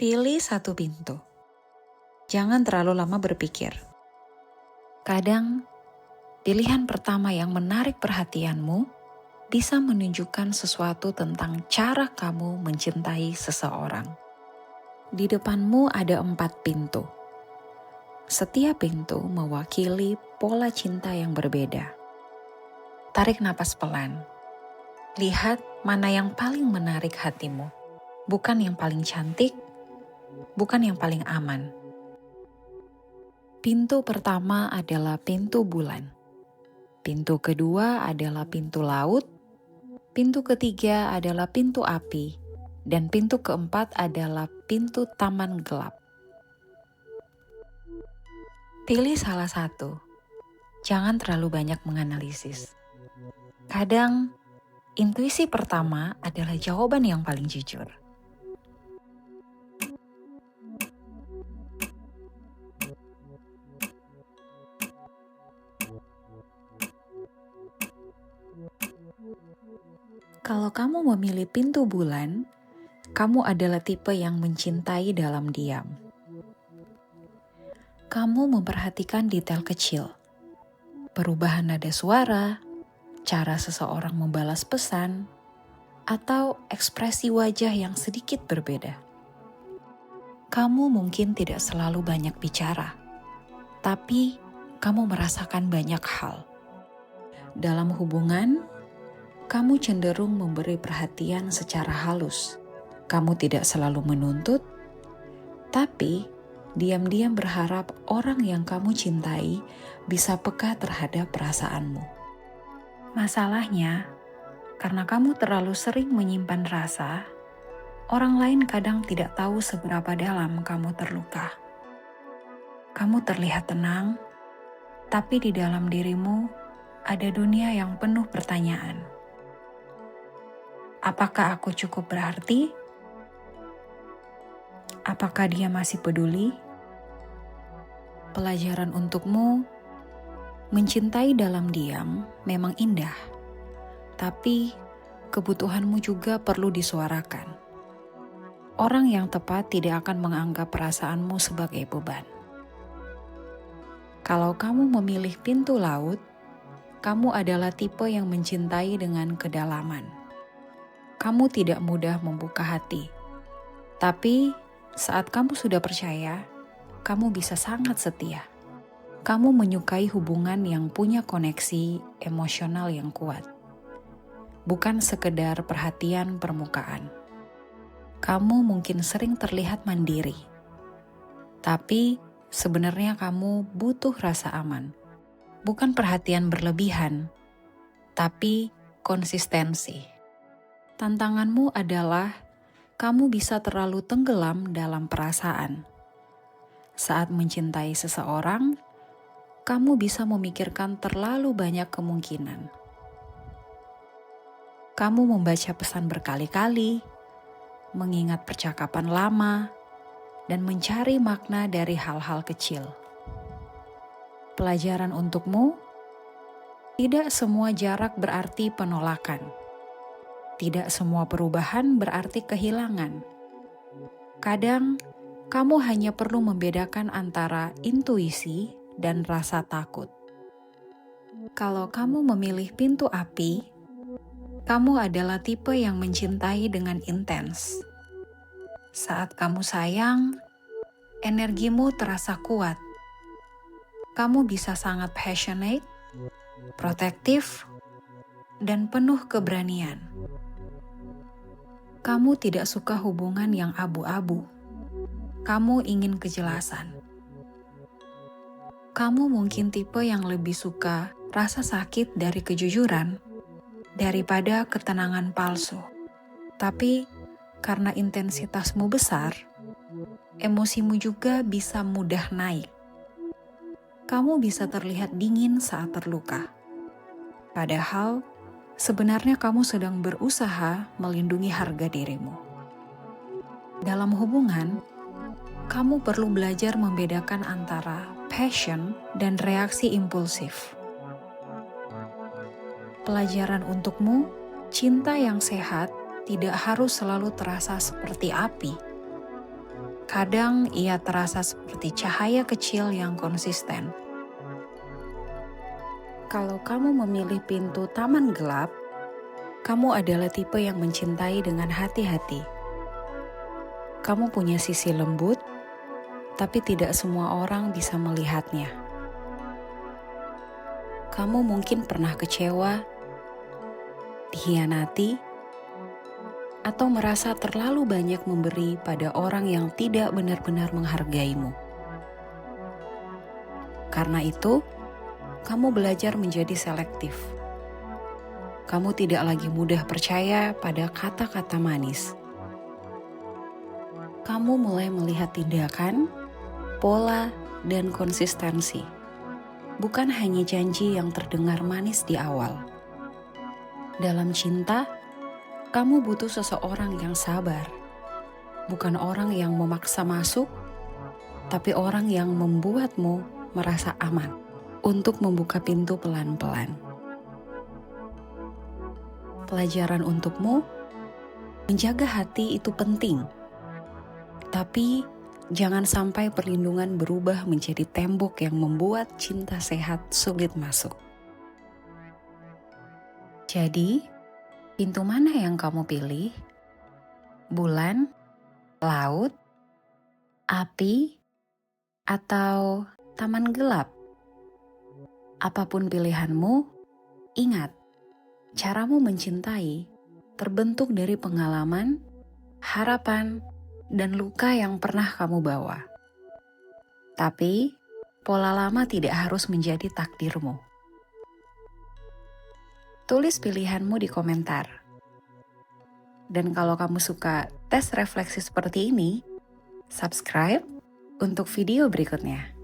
Pilih satu pintu. Jangan terlalu lama berpikir. Kadang, pilihan pertama yang menarik perhatianmu bisa menunjukkan sesuatu tentang cara kamu mencintai seseorang. Di depanmu ada 4 pintu. Setiap pintu mewakili pola cinta yang berbeda. Tarik napas pelan. Lihat mana yang paling menarik hatimu. Bukan yang paling cantik, bukan yang paling aman. Pintu pertama adalah pintu bulan. Pintu kedua adalah pintu laut. Pintu ketiga adalah pintu api. Dan pintu keempat adalah pintu taman gelap. Pilih salah satu. Jangan terlalu banyak menganalisis. Kadang, intuisi pertama adalah jawaban yang paling jujur. Kalau kamu memilih pintu bulan, kamu adalah tipe yang mencintai dalam diam. Kamu memperhatikan detail kecil, perubahan nada suara, cara seseorang membalas pesan, atau ekspresi wajah yang sedikit berbeda. Kamu mungkin tidak selalu banyak bicara, tapi kamu merasakan banyak hal. Dalam hubungan, kamu cenderung memberi perhatian secara halus. Kamu tidak selalu menuntut, tapi diam-diam berharap orang yang kamu cintai bisa peka terhadap perasaanmu. Masalahnya, karena kamu terlalu sering menyimpan rasa, orang lain kadang tidak tahu seberapa dalam kamu terluka. Kamu terlihat tenang, tapi di dalam dirimu ada dunia yang penuh pertanyaan. Apakah aku cukup berarti? Apakah dia masih peduli? Pelajaran untukmu, mencintai dalam diam memang indah, tapi kebutuhanmu juga perlu disuarakan. Orang yang tepat tidak akan menganggap perasaanmu sebagai beban. Kalau kamu memilih pintu laut, kamu adalah tipe yang mencintai dengan kedalaman. Kamu tidak mudah membuka hati, tapi saat kamu sudah percaya, kamu bisa sangat setia. Kamu menyukai hubungan yang punya koneksi emosional yang kuat, bukan sekedar perhatian permukaan. Kamu mungkin sering terlihat mandiri, tapi sebenarnya kamu butuh rasa aman. Bukan perhatian berlebihan, tapi konsistensi. Tantanganmu adalah kamu bisa terlalu tenggelam dalam perasaan. Saat mencintai seseorang, kamu bisa memikirkan terlalu banyak kemungkinan. Kamu membaca pesan berkali-kali, mengingat percakapan lama, dan mencari makna dari hal-hal kecil. Pelajaran untukmu, tidak semua jarak berarti penolakan. Tidak semua perubahan berarti kehilangan. Kadang, kamu hanya perlu membedakan antara intuisi dan rasa takut. Kalau kamu memilih pintu api, kamu adalah tipe yang mencintai dengan intens. Saat kamu sayang, energimu terasa kuat. Kamu bisa sangat passionate, protektif, dan penuh keberanian. Kamu tidak suka hubungan yang abu-abu. Kamu ingin kejelasan. Kamu mungkin tipe yang lebih suka rasa sakit dari kejujuran daripada ketenangan palsu. Tapi karena intensitasmu besar, emosimu juga bisa mudah naik. Kamu bisa terlihat dingin saat terluka. Padahal, sebenarnya kamu sedang berusaha melindungi harga dirimu. Dalam hubungan, kamu perlu belajar membedakan antara passion dan reaksi impulsif. Pelajaran untukmu, cinta yang sehat tidak harus selalu terasa seperti api. Kadang ia terasa seperti cahaya kecil yang konsisten. Kalau kamu memilih pintu taman gelap, kamu adalah tipe yang mencintai dengan hati-hati. Kamu punya sisi lembut, tapi tidak semua orang bisa melihatnya. Kamu mungkin pernah kecewa, dikhianati, atau merasa terlalu banyak memberi pada orang yang tidak benar-benar menghargaimu. Karena itu, kamu belajar menjadi selektif. Kamu tidak lagi mudah percaya pada kata-kata manis. Kamu mulai melihat tindakan, pola, dan konsistensi. Bukan hanya janji yang terdengar manis di awal. Dalam cinta, kamu butuh seseorang yang sabar. Bukan orang yang memaksa masuk, tapi orang yang membuatmu merasa aman untuk membuka pintu pelan-pelan. Pelajaran untukmu, menjaga hati itu penting. Tapi jangan sampai perlindungan berubah menjadi tembok yang membuat cinta sehat sulit masuk. Jadi, pintu mana yang kamu pilih? Bulan, laut, api, atau taman gelap? Apapun pilihanmu, ingat, caramu mencintai terbentuk dari pengalaman, harapan, dan luka yang pernah kamu bawa. Tapi, pola lama tidak harus menjadi takdirmu. Tulis pilihanmu di komentar. Dan kalau kamu suka tes refleksi seperti ini, subscribe untuk video berikutnya.